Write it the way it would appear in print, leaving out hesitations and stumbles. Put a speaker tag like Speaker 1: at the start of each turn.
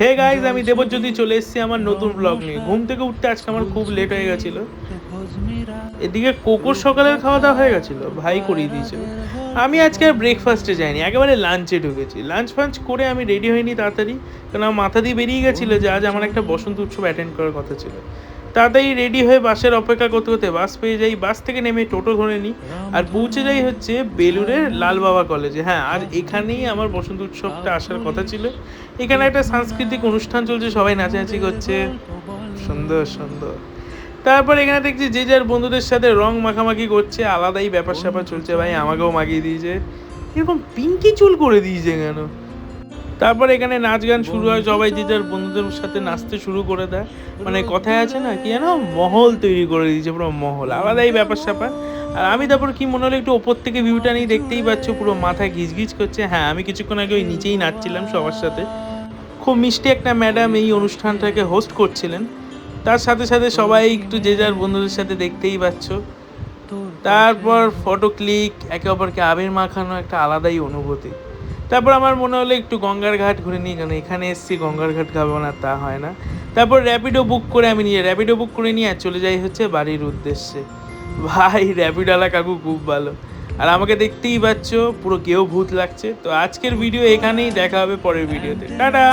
Speaker 1: Hey guys, আমি দেবজ্যোতি চলে এসেছি আমার নতুন ব্লগ নিয়ে। ঘুম থেকে উঠতে আজকে আমার খুব লেট হয়ে গেছিল। এদিকে কোকোর সকালের খাওয়া দাওয়া হয়ে গেছিলো, ভাই করিয়ে দিয়েছিল। আমি আজকে আর ব্রেকফাস্টে যাইনি, একেবারে লাঞ্চে ঢুকেছি। লাঞ্চ ফাঞ্চ করে আমি রেডি হইনি তাড়াতাড়ি, কারণ আমার মাথা দিয়ে বেরিয়ে গেছিলো যে আজ আমার একটা বসন্ত উৎসব অ্যাটেন্ড করার কথা ছিল। তাড়াতাড়ি রেডি হয়ে বাসের অপেক্ষা করতে করতে বাস পেয়ে যাই। বাস থেকে নেমে টোটো ধরে নিই আর পৌঁছে যাই হচ্ছে বেলুরের লালবাবা কলেজে। হ্যাঁ, আর এখানেই আমার বসন্ত উৎসবটা আসার কথা ছিল। এখানে একটা সাংস্কৃতিক অনুষ্ঠান চলছে, সবাই নাচানাচি করছে, সুন্দর সুন্দর। তারপর এখানে দেখছি যে যার বন্ধুদের সাথে রং মাখামাখি করছে, আলাদাই ব্যাপার স্যাপার চলছে। ভাই আমাকেও মাখিয়ে দিয়েছে, এরকম পিঙ্কি চুল করে দিয়েছে কেন। তারপর এখানে নাচ গান শুরু হয়, সবাই যে যার বন্ধুদের সাথে নাচতে শুরু করে দেয়। মানে কথায় আছে না, কি যেন মহল তৈরি করে দিয়েছে, পুরো মহল, আলাদাই ব্যাপার স্যাপার। আর আমি তারপর কি মনে হলো একটু ওপর থেকে ভিউটা নিয়ে, দেখতেই পাচ্ছ পুরো মাথায় ঘিচঘিচ করছে। হ্যাঁ, আমি কিছুক্ষণ আগে ওই নিচেই নাচছিলাম সবার সাথে। খুব মিষ্টি একটা ম্যাডাম এই অনুষ্ঠানটাকে হোস্ট করছিলেন। তার সাথে সাথে সবাই একটু যে যার বন্ধুদের সাথে, দেখতেই পাচ্ছ। তারপর ফটো ক্লিক, একে অপরকে আবির মাখানো, একটা আলাদাই অনুভূতি। তারপর আমার মনে হলো একটু গঙ্গার ঘাট ঘুরে নিই, কারণ এখানে এসেছি, গঙ্গার ঘাট খাবো না তা হয় না। তারপর র্যাপিডো বুক করে র্যাপিডো বুক করে নিয়ে চলে যাই হচ্ছে বাড়ির উদ্দেশ্যে। ভাই র্যাপিডোওয়ালা কাকু খুব ভালো, আর আমাকে দেখতেই পাচ্ছ পুরো কেউ ভূত লাগছে। তো আজকের ভিডিও এখানেই, দেখা হবে পরের ভিডিওতে, টাটা।